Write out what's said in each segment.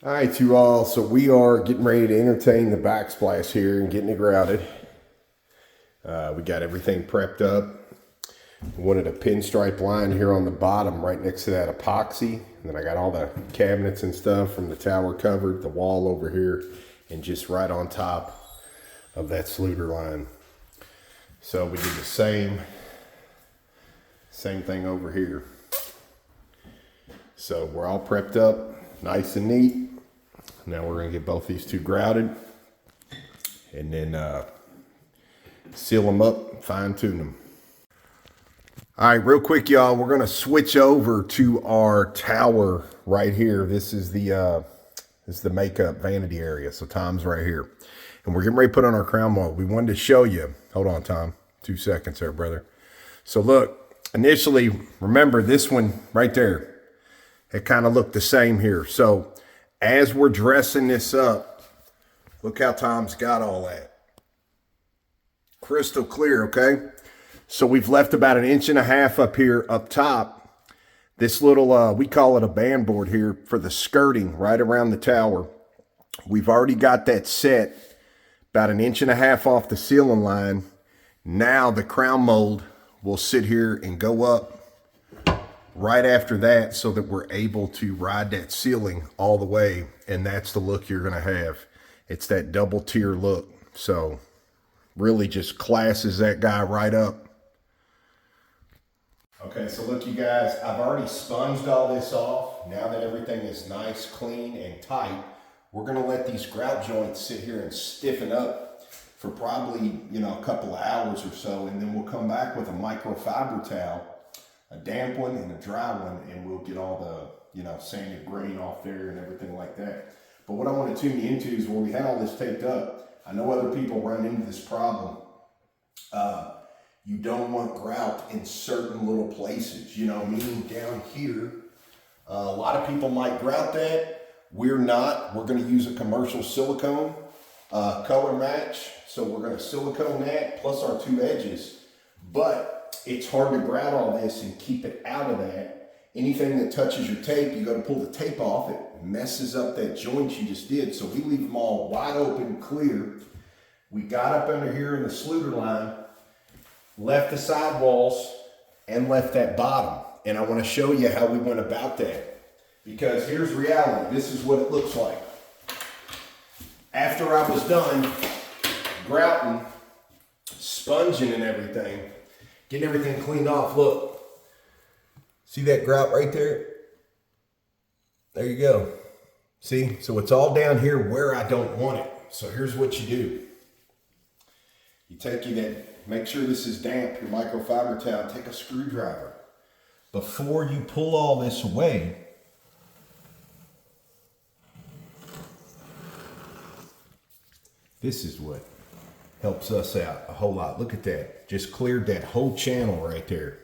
All right, you all. So we are getting ready to entertain the backsplash here and getting it grouted. We got everything prepped up. We wanted a pinstripe line here on the bottom right next to that epoxy. And then I got all the cabinets and stuff from the tower covered, the wall over here, and just right on top of that sluter line. So we did the same thing over here. So we're all prepped up, nice and neat. Now we're gonna get both these two grouted and then seal them up, fine tune them. All right, real quick, y'all, we're gonna switch over to our tower right here. This is the makeup vanity area. So Tom's right here. And we're getting ready to put on our crown mold. We wanted to show you, hold on, Tom, 2 seconds there, brother. So look, initially, remember this one right there, it kind of looked the same here. So as we're dressing this up, look how Tom's got all that. Crystal clear, okay? So we've left about 1.5 inches up here up top. This little, we call it a band board here for the skirting right around the tower. We've already got that set about 1.5 inches off the ceiling line. Now the crown mold will sit here and go up right after that so that we're able to ride that ceiling all the way, and that's the look you're gonna have. It's that double tier look. So really just classes that guy right up. Okay, so look you guys, I've already sponged all this off. Now that everything is nice, clean, and tight, we're gonna let these grout joints sit here and stiffen up for probably, a couple of hours or so, and then we'll come back with a microfiber towel, a damp one and a dry one, and we'll get all the, sanded grain off there and everything like that. But what I want to tune you into is where we had all this taped up, I know other people run into this problem. You don't want grout in certain little places, meaning down here. A lot of people might grout that. We're not. We're going to use a commercial silicone color match. So we're going to silicone that plus our 2 edges. But it's hard to grout all this and keep it out of that. Anything that touches your tape, you got to pull the tape off. It messes up that joint you just did. So we leave them all wide open, clear. We got up under here in the sluter line, left the sidewalls, and left that bottom. And I want to show you how we went about that. Because here's reality. This is what it looks like. After I was done grouting, sponging and everything, getting everything cleaned off, look. See that grout right there? There you go. See? So it's all down here where I don't want it. So here's what you do. You take make sure this is damp, your microfiber towel, take a screwdriver. Before you pull all this away, this is what helps us out a whole lot. Look at that. Just cleared that whole channel right there.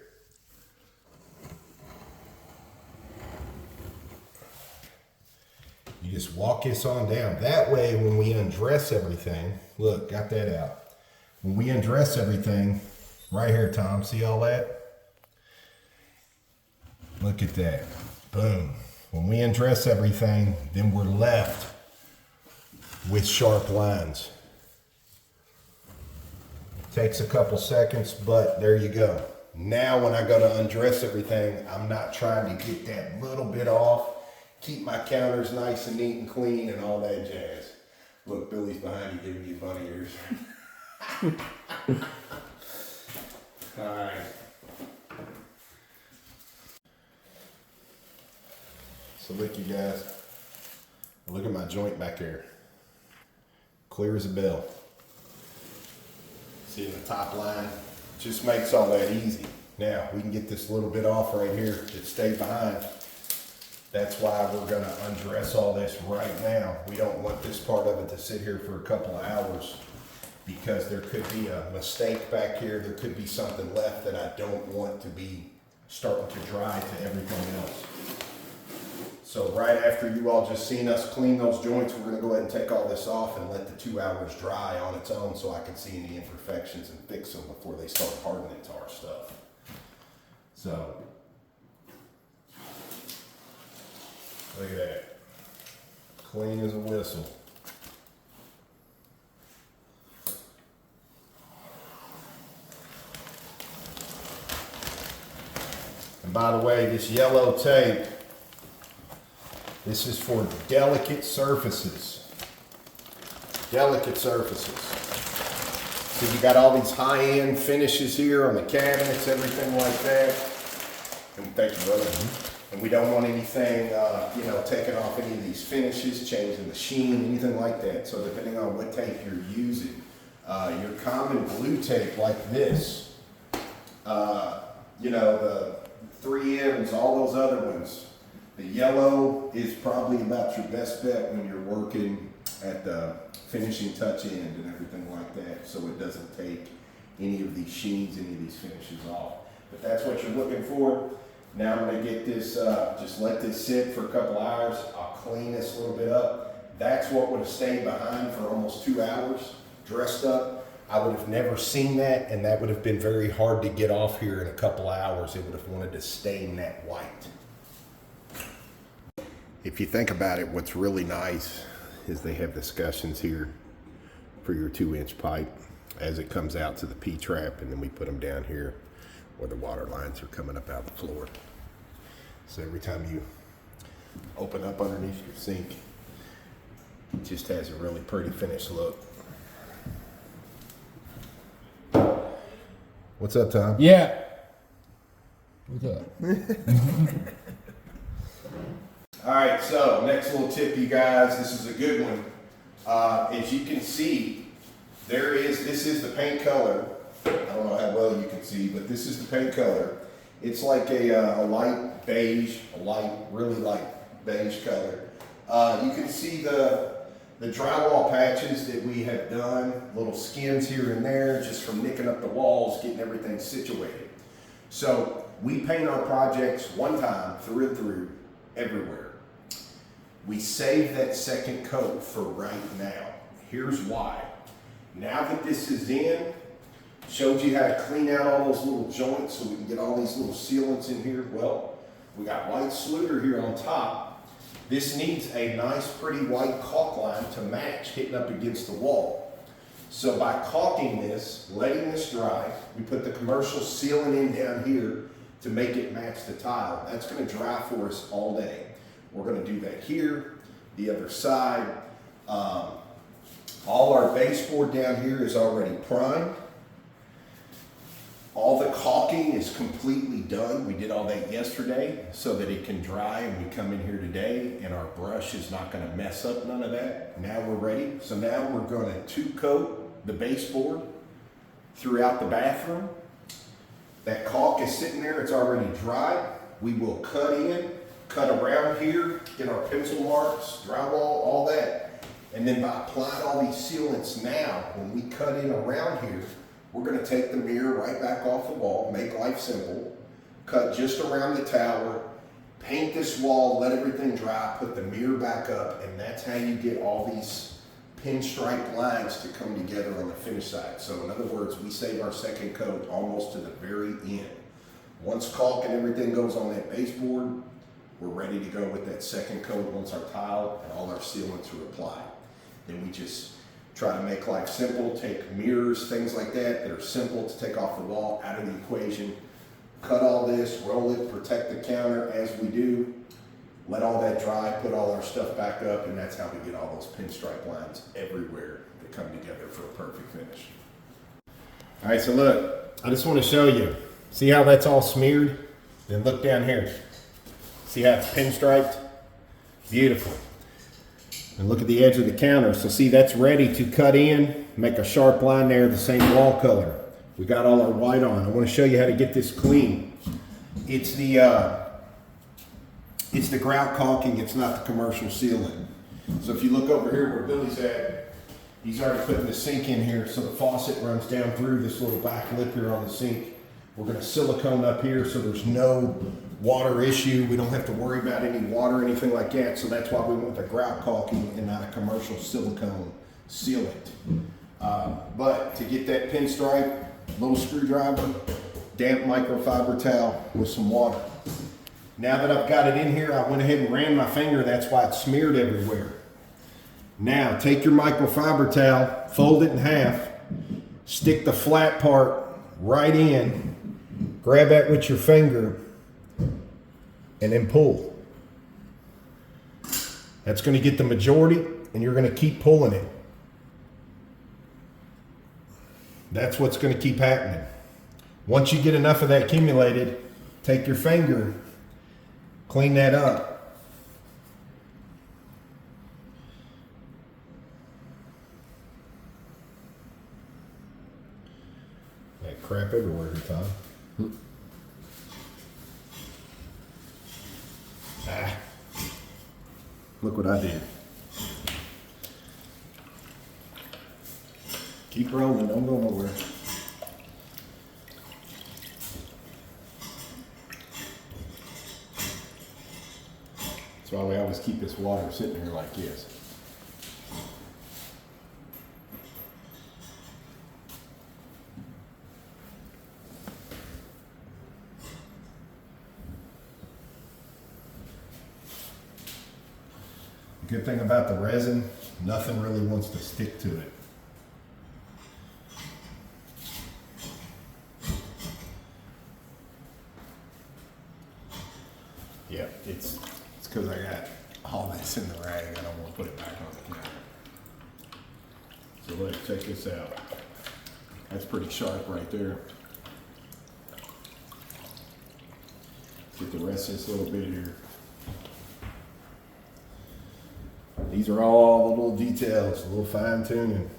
You just walk this on down. That way, when we undress everything, look, got that out. When we undress everything, right here, Tom, see all that? Look at that. Boom. When we undress everything, then we're left with sharp lines. Takes a couple seconds, but there you go. Now when I go to undress everything, I'm not trying to get that little bit off, keep my counters nice and neat and clean and all that jazz. Look, Billy's behind you giving you bunny ears. All right. So look, you guys, look at my joint back there. Clear as a bell. See in the top line, just makes all that easy. Now we can get this little bit off right here that stayed behind. That's why we're gonna undress all this right now. We don't want this part of it to sit here for a couple of hours because there could be a mistake back here. There could be something left that I don't want to be starting to dry to everything else. So right after you all just seen us clean those joints, we're gonna go ahead and take all this off and let the 2 hours dry on its own so I can see any imperfections and fix them before they start hardening to our stuff. So, look at that. Clean as a whistle. And by the way, this yellow tape, this is for delicate surfaces. Delicate surfaces. So you got all these high-end finishes here on the cabinets, everything like that. And thank you, brother. And we don't want anything, you know, taking off any of these finishes, changing the sheen, anything like that. So depending on what tape you're using, your common blue tape like this, you know, the 3Ms, all those other ones, the yellow is probably about your best bet when you're working at the finishing touch end and everything like that, so it doesn't take any of these sheens, any of these finishes off. But that's what you're looking for. Now I'm gonna get this, just let this sit for a couple hours. I'll clean this a little bit up. That's what would have stayed behind for almost 2 hours, dressed up. I would have never seen that, and that would have been very hard to get off here in a couple hours. It would have wanted to stain that white. If you think about it, what's really nice is they have discussions here for your 2-inch pipe as it comes out to the P-trap, and then we put them down here where the water lines are coming up out the floor. So every time you open up underneath your sink, it just has a really pretty finished look. What's up, Tom? Yeah. What's up? All right, so next little tip, you guys, this is a good one. As you can see, this is the paint color. I don't know how well you can see, but this is the paint color. It's like a light beige, really light beige color. You can see the drywall patches that we have done, little skims here and there, just from nicking up the walls, getting everything situated. So we paint our projects one time, through and through, everywhere. We save that second coat for right now. Here's why. Now that this is in, showed you how to clean out all those little joints so we can get all these little sealants in here. Well, we got white Sluter here on top. This needs a nice pretty white caulk line to match hitting up against the wall. So by caulking this, letting this dry, we put the commercial sealant in down here to make it match the tile. That's gonna dry for us all day. We're gonna do that here, the other side. All our baseboard down here is already primed. All the caulking is completely done. We did all that yesterday so that it can dry, and we come in here today and our brush is not gonna mess up none of that. Now we're ready. So now we're gonna 2-coat the baseboard throughout the bathroom. That caulk is sitting there, it's already dry. We will cut in, cut around here, get our pencil marks, drywall, all that. And then by applying all these sealants now, when we cut in around here, we're gonna take the mirror right back off the wall, make life simple, cut just around the tower, paint this wall, let everything dry, put the mirror back up, and that's how you get all these pinstripe lines to come together on the finish side. So in other words, we save our second coat almost to the very end. Once caulk and everything goes on that baseboard, we're ready to go with that second coat once our tile and all our sealants are applied. Then we just try to make life simple, take mirrors, things like that are simple to take off the wall, out of the equation. Cut all this, roll it, protect the counter as we do. Let all that dry, put all our stuff back up, and that's how we get all those pinstripe lines everywhere that come together for a perfect finish. All right, so look, I just want to show you. See how that's all smeared? Then look down here. See how it's pinstriped? Beautiful. And look at the edge of the counter. So see, that's ready to cut in, make a sharp line there, the same wall color. We got all our white on. I want to show you how to get this clean. It's the grout caulking, it's not the commercial sealant. So if you look over here where Billy's at, he's already putting the sink in here, so the faucet runs down through this little back lip here on the sink. We're gonna silicone up here so there's no water issue. We don't have to worry about any water or anything like that. So that's why we went with the grout caulking and not a commercial silicone sealant. But to get that pinstripe, little screwdriver, damp microfiber towel with some water. Now that I've got it in here, I went ahead and ran my finger. That's why it's smeared everywhere. Now take your microfiber towel, fold it in half, stick the flat part right in, grab that with your finger, and then pull. That's going to get the majority, and you're going to keep pulling it. That's what's going to keep happening. Once you get enough of that accumulated, take your finger, clean that up. That crap everywhere every time. Ah. Look what I did. Keep rolling, don't go nowhere. That's why we always keep this water sitting here like this. The good thing about the resin, nothing really wants to stick to it. Yeah, it's because I got all this in the rag. I don't want to put it back on the counter. So let's check this out. That's pretty sharp right there. Get the rest of this little bit here. These are all the little details, a little fine tuning.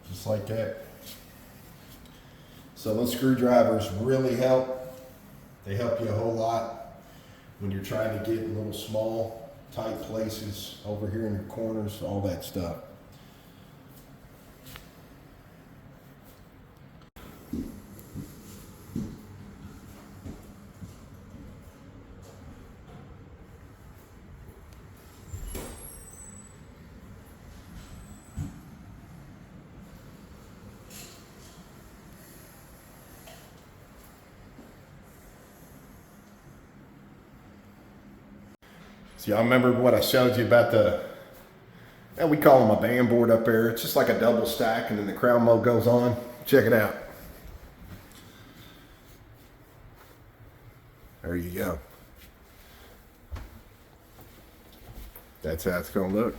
Just like that. So those screwdrivers really help. They help you a whole lot when you're trying to get little small, tight places over here in your corners, all that stuff. So y'all remember what I showed you about we call them a band board up there. It's just like a double stack and then the crown mold goes on. Check it out. There you go. That's how it's gonna look.